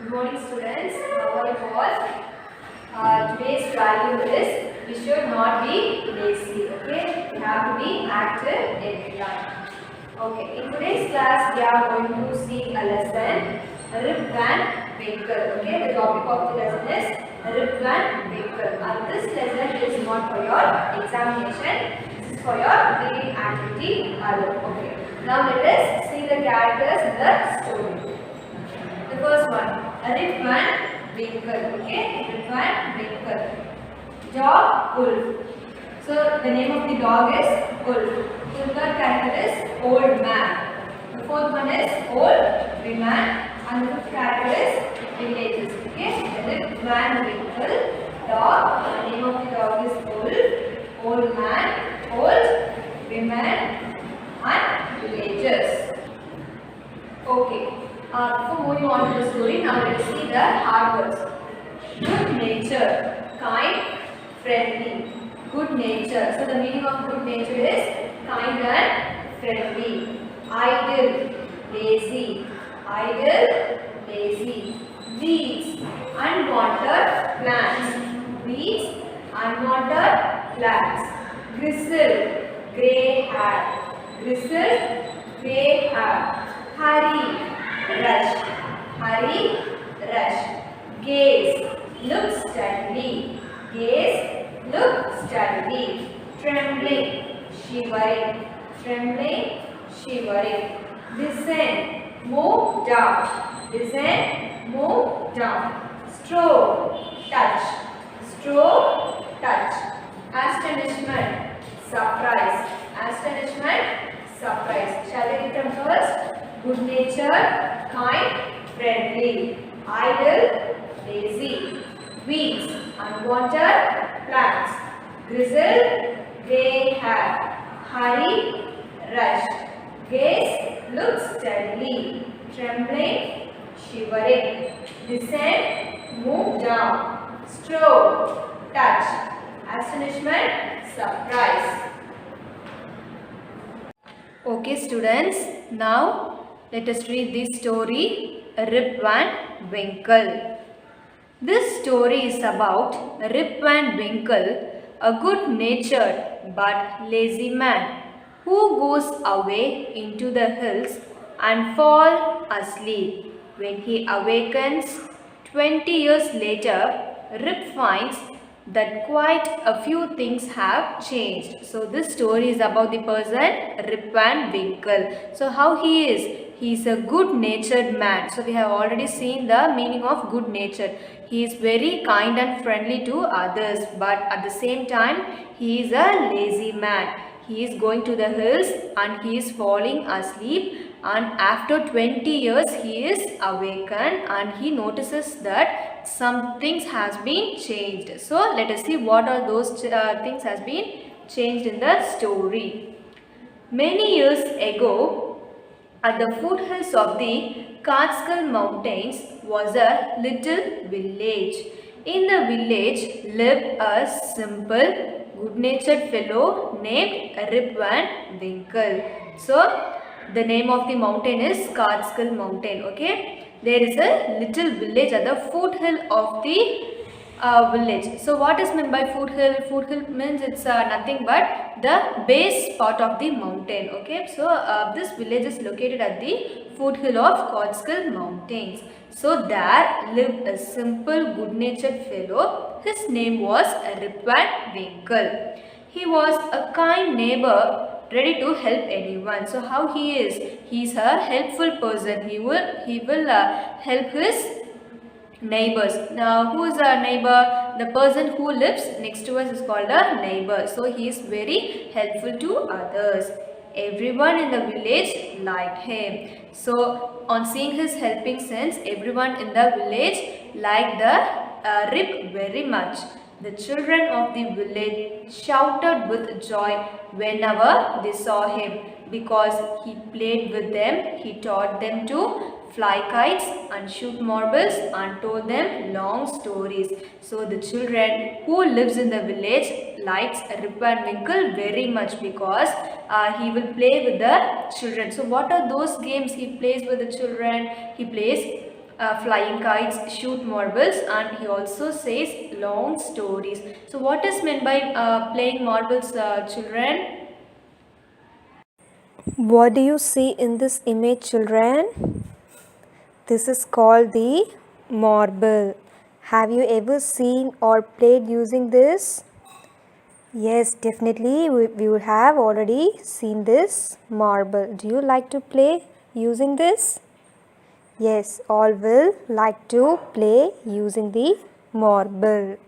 Good morning, students. How are you all? Today's value is we should not be lazy. Okay, we have to be active every time. Okay, in today's class we are going to see a lesson Rip Van Winkle. Okay, the topic of the lesson is Rip Van Winkle. And this lesson is not for your examination. This is for your reading activity alone. Okay. Now let us see the characters in the story. The first one, Rip Van Winkle. Okay, Rip Van Winkle. Dog Wolf. So the name of the dog is Wolf. The third character is Old Man. The fourth one is Old Woman. And the fifth character is Villages. Okay, Rip Van Winkle. Dog. The name of the dog is Wolf. Old Man. Old Woman. And Villages. Okay. Before moving on to the story, now let us see the hard words. Good nature, kind, friendly. Good nature. So the meaning of good nature is kind and friendly. Idle, lazy. Idle, lazy. Weeds, unwanted plants. Weeds, unwanted plants. Gristle, grey hair. Gristle, grey hair. Hurry, rush. Hurry, rush. Gaze, look steadily. Gaze, look steadily. Trembling, shivering. Trembling, shivering. Descend, move down. Descend, move down. Stroke, touch. Stroke, touch. Astonishment, surprise. Astonishment, surprise. Shall we read them first? Good nature, kind, friendly. Idle, lazy. Weeds, unwanted plants. Grizzle, grey hair. Hurry, rush. Gaze, look steadily. Trembling, shivering. Descend, move down. Stroke, touch. Astonishment, surprise. Okay, students, now let us read this story, Rip Van Winkle. This story is about Rip Van Winkle, a good-natured but lazy man who goes away into the hills and falls asleep. When he awakens 20 years later, Rip finds that quite a few things have changed. So this story is about the person Rip Van Winkle. So how he is? He is a good-natured man. So we have already seen the meaning of good nature. He is very kind and friendly to others, but at the same time he is a lazy man. He is going to the hills and he is falling asleep, and after 20 years he is awakened and he notices that some things has been changed. So let us see what are those things has been changed in the story. Many years ago, at the foothills of the Catskill Mountains was a little village. In the village lived a simple, good-natured fellow named Rip Van Winkle. So the name of the mountain is Catskill Mountain. Okay, there is a little village at the foothill of the village. So what is meant by foothill? Foothill means it's nothing but the base part of the mountain. Okay, so this village is located at the foothill of Catskill Mountains. So there lived a simple, good-natured fellow. His name was Rip Van Winkle. He was a kind neighbor, ready to help anyone. So how he is? He is a helpful person. He will help his neighbors. Now who is a neighbor? The person who lives next to us is called a neighbor. So he is very helpful to others. Everyone in the village liked him. So on seeing his helping sense, everyone in the village liked the Rip very much. The children of the village shouted with joy whenever they saw him, because he played with them. He taught them to fly kites and shoot marbles and told them long stories. So the children who lives in the village likes Rip Van Winkle very much, because he will play with the children. So what are those games he plays with the children? He plays flying kites, shoot marbles, and he also says long stories. So what is meant by playing marbles, children? What do you see in this image, children? This is called the marble. Have you ever seen or played using this? Yes, definitely. We would have already seen this marble. Do you like to play using this? Yes, all will like to play using the marble.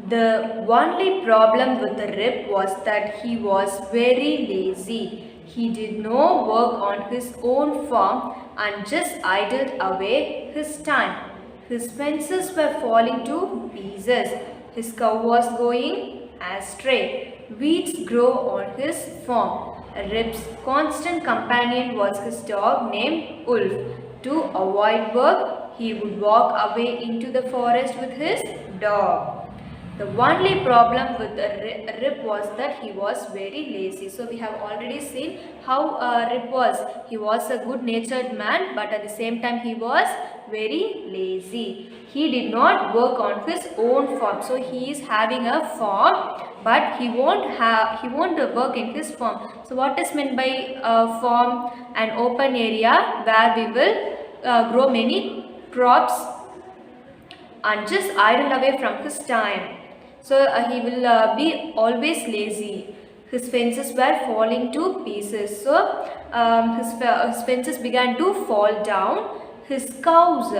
The only problem with the Rip was that he was very lazy. He did no work on his own farm and just idled away his time. His fences were falling to pieces. His cow was going astray. Weeds grow on his farm. Rip's constant companion was his dog named Wolf. To avoid work, he would walk away into the forest with his dog. The only problem with Rip was that he was very lazy. So we have already seen how Rip was. He was a good natured man, but at the same time he was very lazy. He did not work on his own farm. So he is having a farm, but he won't work in his farm. So what is meant by farm? An open area where we will grow many crops and just idle away from his time. So he will be always lazy. His fences were falling to pieces. So his fences began to fall down. His cows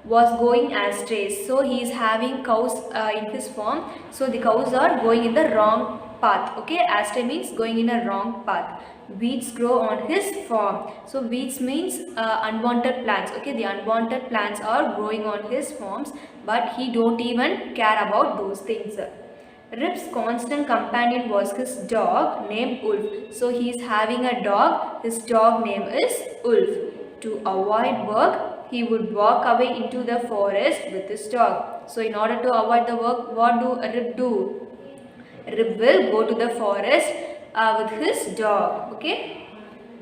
was going astray. So he is having cows in his farm. So the cows are going in the wrong path. Okay, astray means going in a wrong path. Weeds grow on his farm. So weeds means unwanted plants. Okay, the unwanted plants are growing on his farms, but he don't even care about those things. Rip's constant companion was his dog named Wolf. So he is having a dog. His dog name is Wolf. To avoid work, he would walk away into the forest with his dog. So in order to avoid the work, what do Rip do? Rip will go to the forest with his dog. Okay.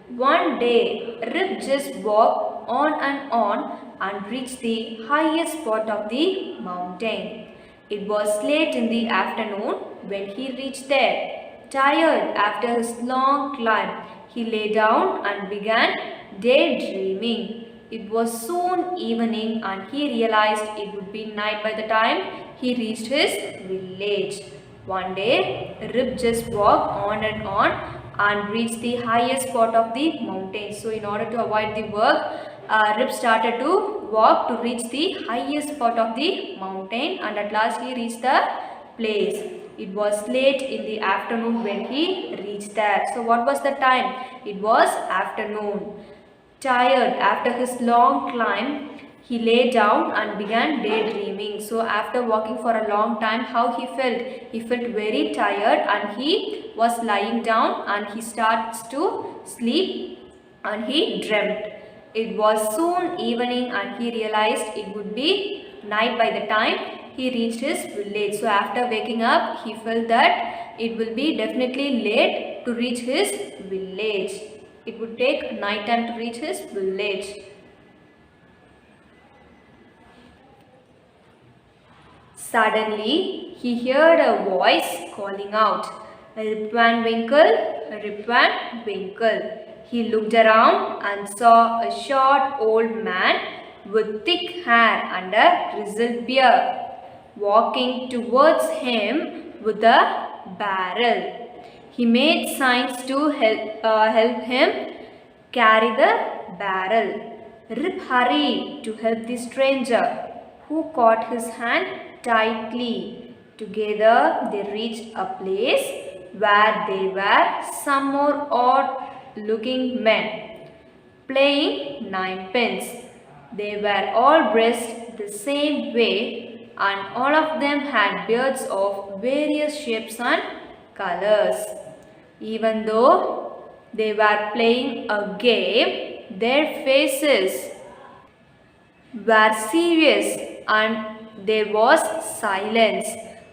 One day, Rip just walked on and reached the highest spot of the mountain. It was late in the afternoon when he reached there. Tired after his long climb, he lay down and began daydreaming. It was soon evening and he realized it would be night by the time he reached his village. One day, Rip just walked on and reached the highest spot of the mountain. So in order to avoid the work, Rip started to walk to reach the highest spot of the mountain, and at last he reached the place. It was late in the afternoon when he reached there. So what was the time? It was afternoon. Tired after his long climb, he lay down and began daydreaming. So after walking for a long time, how he felt? He felt very tired and he was lying down and he starts to sleep and he dreamt. It was soon evening and he realized it would be night by the time he reached his village. So after waking up, he felt that it will be definitely late to reach his village. It would take night time to reach his village. Suddenly, he heard a voice calling out, "Rip Van Winkle, Rip Van Winkle." He looked around and saw a short old man with thick hair and a grizzled beard walking towards him with a barrel. He made signs to help him carry the barrel. Rip hurried to help the stranger, who caught his hand tightly. Together they reached a place where there were some more odd-looking men playing ninepins. They were all dressed the same way and all of them had beards of various shapes and colors. Even though they were playing a game, their faces were serious and there was silence.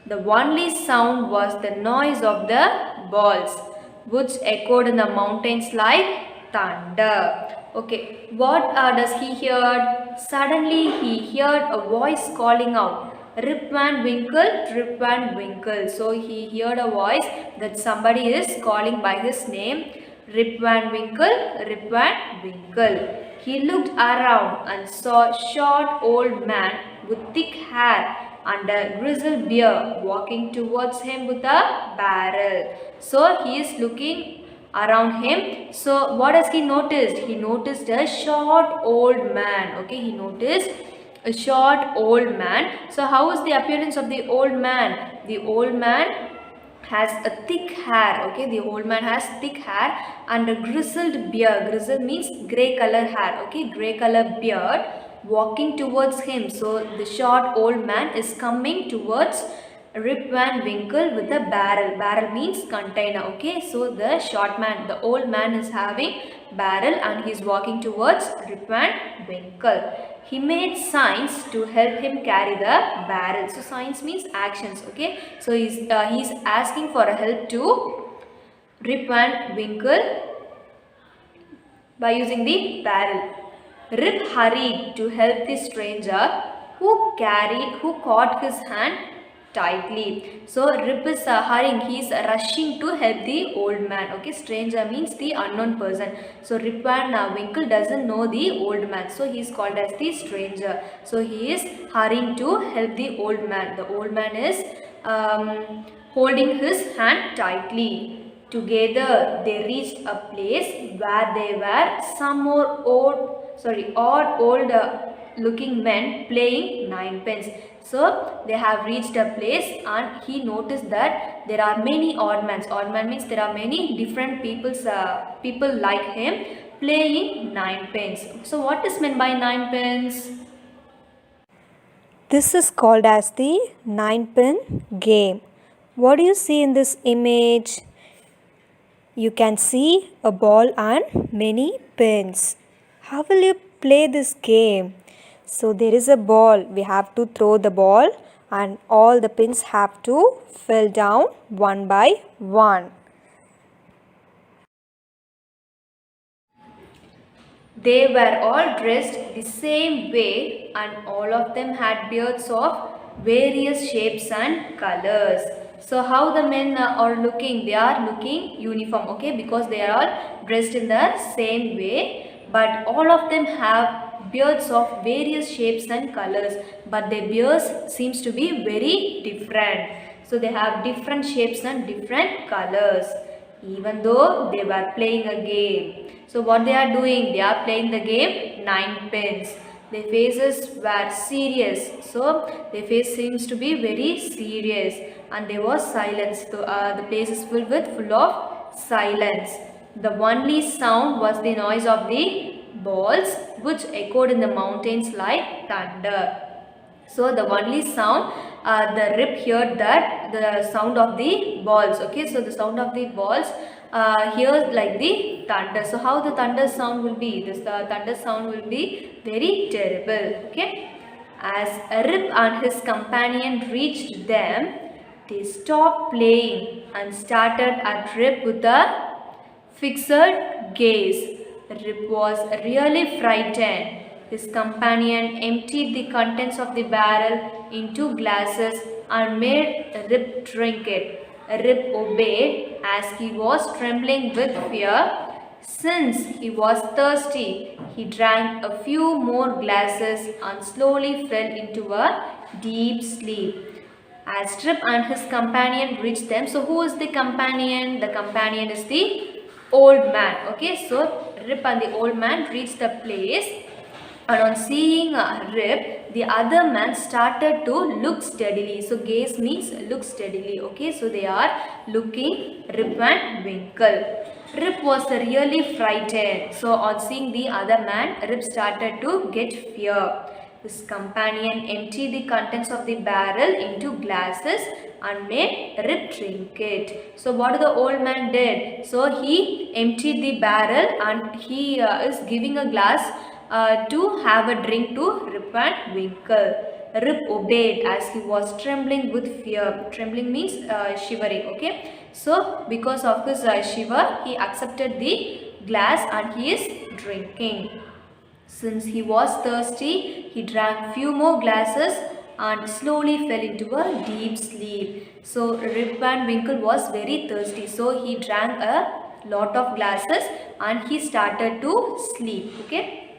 The only sound was the noise of the balls, which echoed in the mountains like thunder. Okay, what does he hear? Suddenly he heard a voice calling out, Rip Van Winkle, Rip Van Winkle. So he heard a voice that somebody is calling by his name, Rip Van Winkle, Rip Van Winkle. He looked around and saw a short old man with thick hair and a grizzled beard walking towards him with a barrel. So he is looking around him. So what has he noticed? He noticed a short old man. Okay, he noticed a short old man. So how is the appearance of the old man? The old man has a thick hair. Okay, the old man has thick hair and a grizzled beard. Grizzled means grey color hair. Okay, grey color beard walking towards him. So the short old man is coming towards Rip Van Winkle with a barrel. Barrel means container. Okay, so the short man, the old man is having barrel and he is walking towards Rip Van Winkle. He made signs to help him carry the barrel. So signs means actions. Okay, so he's asking for a help to Rip Van Winkle by using the barrel. Rip hurried to help the stranger who caught his hand tightly. So Rip is hurrying, he is rushing to help the old man. Okay, stranger means the unknown person. So Rip Van Winkle doesn't know the old man, so he is called as the stranger. So he is hurrying to help the old man. The old man is holding his hand tightly. Together they reached a place where there were some more odd old looking men playing ninepence. So they have reached a place and he noticed that there are many odd men. Odd man means there are many different people like him playing ninepence. So what is meant by ninepence? This is called as the nine-pin game. What do you see in this image? You can see a ball and many pins. How will you play this game? So there is a ball. We have to throw the ball and all the pins have to fall down one by one. They were all dressed the same way and all of them had beards of various shapes and colors. So how the men are looking? They are looking uniform, okay, because they are all dressed in the same way, but all of them have beards of various shapes and colors, but their beards seems to be very different. So they have different shapes and different colors, even though they were playing a game. So what they are doing? They are playing the game ninepence. Their faces were serious. So their face seems to be very serious and there was silence. So, the place is full of silence. The only sound was the noise of the balls which echoed in the mountains like thunder. So the only sound, the Rip heard that the sound of the balls. Okay, so the sound of the balls hears like the thunder. So how the thunder sound will be? This thunder sound will be very terrible. Okay, as Rip and his companion reached them, they stopped playing and started at Rip with a fixed gaze. Rip was really frightened. His companion emptied the contents of the barrel into glasses and made Rip drink it. Rip obeyed as he was trembling with fear. Since he was thirsty, he drank a few more glasses and slowly fell into a deep sleep. As Rip and his companion reached them, so who is the companion? The companion is the old man. Okay, so Rip and the old man reached the place, and on seeing Rip, the other man started to look steadily. So gaze means look steadily. Okay, so they are looking Rip Van Winkle. Rip was really frightened. So on seeing the other man, Rip started to get fear. His companion emptied the contents of the barrel into glasses and made Rip drink it. So what the old man did? So he emptied the barrel and he is giving a glass to have a drink to Rip Van Winkle. Rip obeyed as he was trembling with fear. Trembling means shivering. Okay, so because of his shiver, he accepted the glass and he is drinking. Since he was thirsty, he drank few more glasses and slowly fell into a deep sleep. So Rip Van Winkle was very thirsty, so he drank a lot of glasses and he started to sleep. Okay.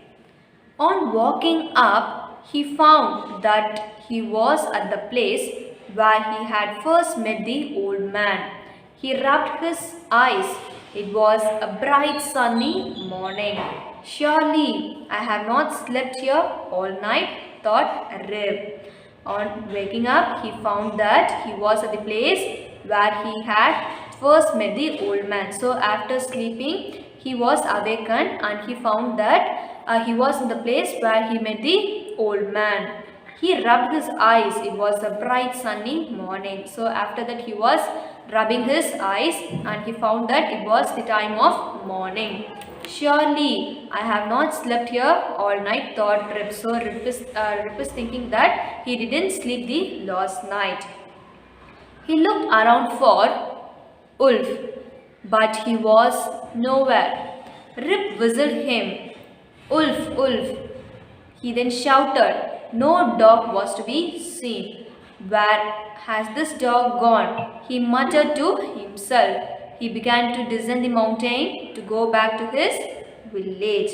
On walking up, he found that he was at the place where he had first met the old man. He rubbed his eyes. It was a bright sunny morning. Surely I have not slept here all night, thought Rip. On waking up, he found that he was at the place where he had first met the old man. So after sleeping, he was awakened and he found that he was in the place where he met the old man. He rubbed his eyes. It was a bright sunny morning. So after that he was rubbing his eyes and he found that it was the time of morning. Surely I have not slept here all night, thought Rip. So Rip is thinking that he didn't sleep the last night. He looked around for Wolf, but he was nowhere. Rip whistled him. Wolf, Wolf. He then shouted. No dog was to be seen. Where has this dog gone? He muttered to himself. He began to descend the mountain to go back to his village.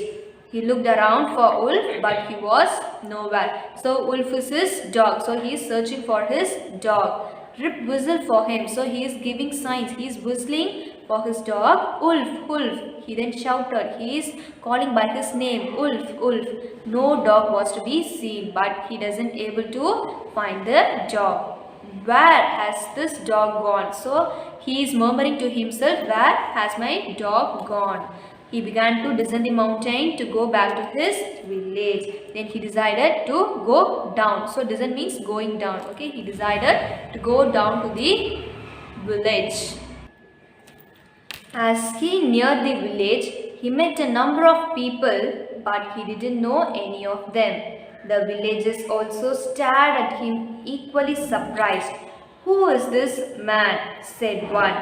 He looked around for Wolf, but he was nowhere. So Wolf is his dog. So he is searching for his dog. Rip whistled for him. So he is giving signs. He is whistling for his dog. Wolf, Wolf. He then shouted. He is calling by his name. Wolf, Wolf. No dog was to be seen, but he doesn't able to find the dog. Where has this dog gone? So he is murmuring to himself, where has my dog gone? He began to descend the mountain to go back to his village. Then he decided to go down. So descend means going down. Okay, he decided to go down to the village. As he neared the village, he met a number of people, but he didn't know any of them. The villagers also stared at him, equally surprised. Who is this man? Said one.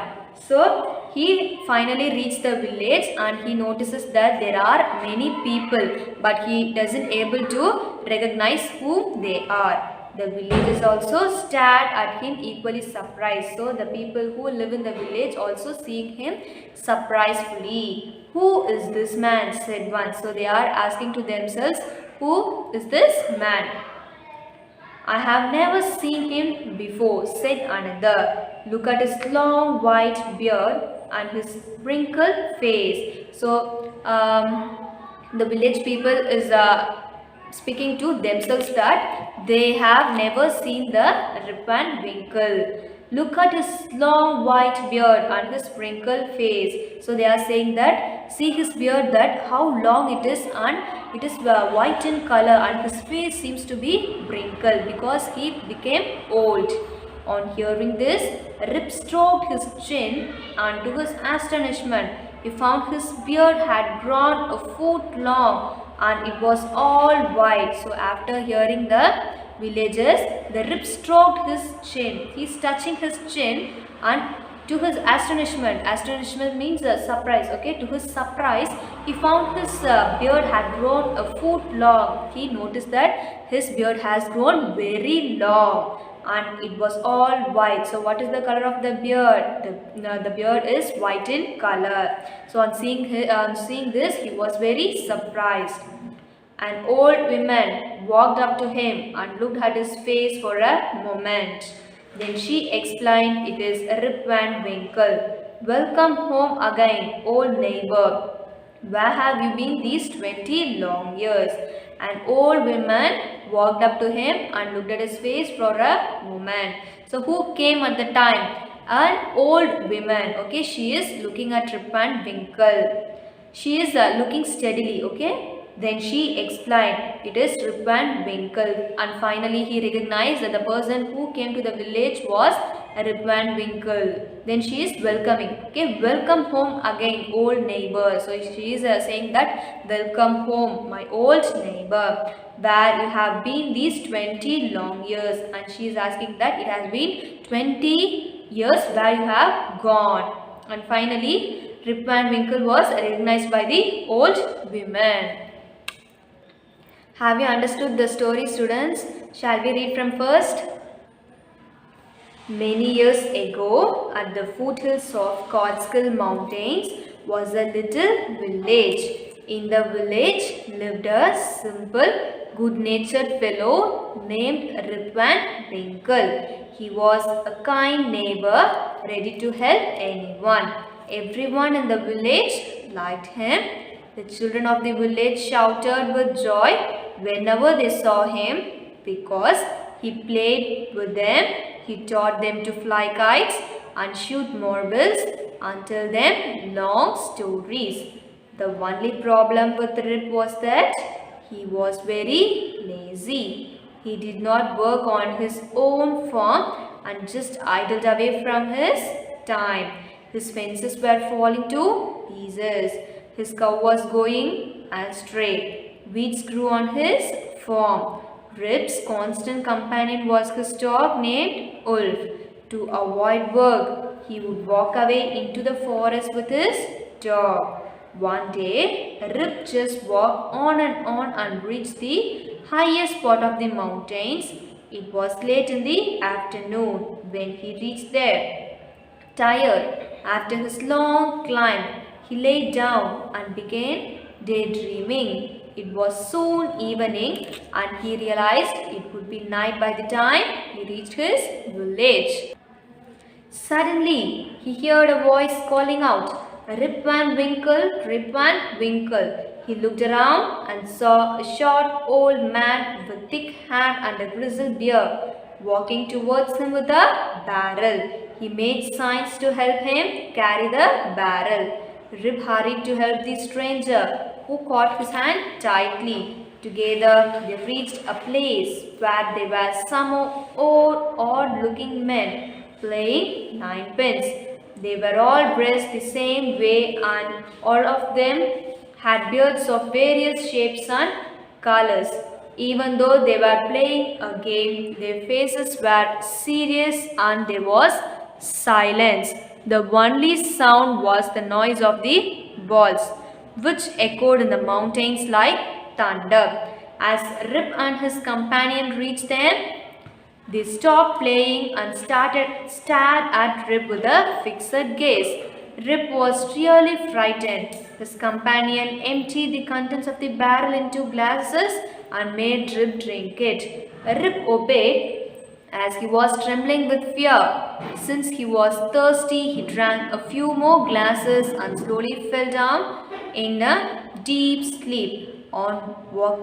So he finally reached the village and he notices that there are many people, but he doesn't able to recognize who they are. The villagers also stared at him, equally surprised. So the people who live in the village also seeing him surprisefully. Who is this man? Said one. So they are asking to themselves, who is this man? I have never seen him before, said another. Look at his long white beard and his wrinkled face. So the village people is speaking to themselves that they have never seen the Rip Van Winkle. Look at his long white beard and his wrinkled face. So they are saying that, see his beard, that how long it is, and it is white in color, and his face seems to be wrinkled because he became old. On hearing this, Rip stroked his chin, and to his astonishment, he found his beard had grown a foot long and it was all white. So after hearing the villagers, the Rip stroked his chin. He's touching his chin, and to his astonishment means surprise. Okay, to his surprise, he found his beard had grown a foot long. He noticed that his beard has grown very long and it was all white. So what is the color of the beard? The beard is white in color. So on seeing this, he was very surprised. An old woman walked up to him and looked at his face for a moment. Then she explained, it is Rip Van Winkle. Welcome home again, old neighbor. Where have you been these 20 long years? An old woman walked up to him and looked at his face for a moment. So who came at the time? An old woman. Okay, she is looking at Rip Van Winkle. She is looking steadily. Okay. Then she explained, it is Rip Van Winkle, and finally he recognized that the person who came to the village was Rip Van Winkle. Then she is welcoming. Okay, welcome home again, old neighbor. So she is saying that, welcome home, my old neighbor, where you have been these 20 long years. And she is asking that it has been 20 years where you have gone. And finally, Rip Van Winkle was recognized by the old women. Have you understood the story, students? Shall we read from first? Many years ago, at the foothills of Catskill Mountains was a little village. In the village lived a simple, good-natured fellow named Rip Van Winkle. He was a kind neighbor, ready to help anyone. Everyone in the village liked him. The children of the village shouted with joy whenever they saw him because he played with them. He taught them to fly kites and shoot marbles and tell them long stories. The only problem with Rip was that he was very lazy. He did not work on his own farm and just idled away from his time. His fences were falling to pieces. His cow was going astray. Weeds grew on his farm. Rip's constant companion was his dog named Wolf. To avoid work, he would walk away into the forest with his dog. One day, Rip just walked on and reached the highest part of the mountains. It was late in the afternoon when he reached there. Tired after his long climb, he lay down and began daydreaming. It was soon evening and he realized it would be night by the time he reached his village. Suddenly, he heard a voice calling out, "Rip Van Winkle, Rip Van Winkle." He looked around and saw a short old man with thick hair and a grizzled beard walking towards him with a barrel. He made signs to help him carry the barrel. Rip hurried to help the stranger, who caught his hand tightly. Together they reached a place where there were some odd-looking men playing ninepins. They were all dressed the same way and all of them had beards of various shapes and colors. Even though they were playing a game, their faces were serious and there was silence. The only sound was the noise of the balls, which echoed in the mountains like thunder. As Rip and his companion reached them, they stopped playing and stared at Rip with a fixed gaze. Rip was really frightened. His companion emptied the contents of the barrel into glasses and made Rip drink it. Rip obeyed as he was trembling with fear. Since he was thirsty, he drank a few more glasses and slowly fell down in a deep sleep. On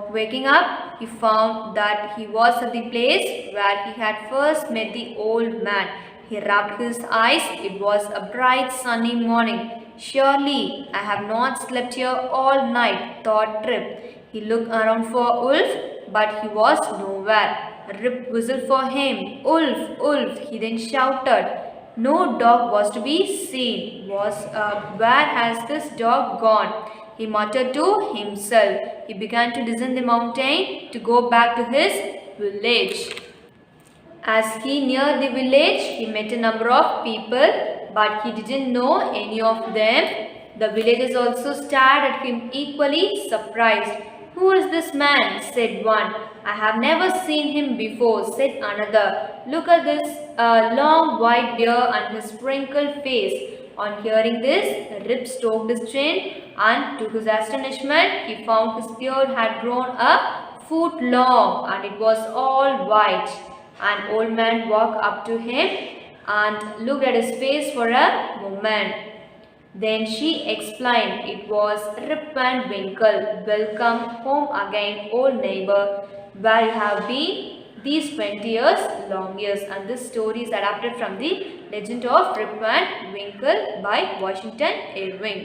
waking up, he found that he was at the place where he had first met the old man. He rubbed his eyes. It was a bright sunny morning. "Surely I have not slept here all night," thought Rip. He looked around for Wolf, but he was nowhere. Rip whistled for him. "Wolf, Wolf," he then shouted. No dog was to be seen. Where has this dog gone? He muttered to himself. He began to descend the mountain to go back to his village. As he neared the village, he met a number of people, but he didn't know any of them. The villagers also stared at him equally surprised. "Who is this man?" said one. "I have never seen him before," said another. "Look at this long white beard and his wrinkled face." On hearing this, Rip stroked his chin, and to his astonishment, he found his beard had grown a foot long and it was all white. An old man walked up to him and looked at his face for a moment. Then she explained, "It was Rip Van Winkle. Welcome home again, old neighbor. Where you have been these 20 years, long years." And this story is adapted from the Legend of Rip Van Winkle by Washington Irving.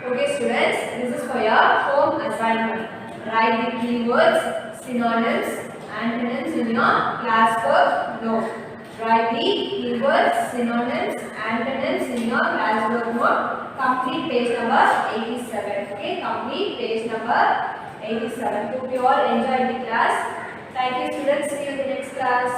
Okay students, this is for your home assignment. Write the keywords, synonyms, antonyms in your classwork note. Write the keywords, synonyms, antonyms in your classwork note. Complete page number 87. Okay, complete page number 87. Hope you all enjoyed the class. Thank you students. See you in the next class.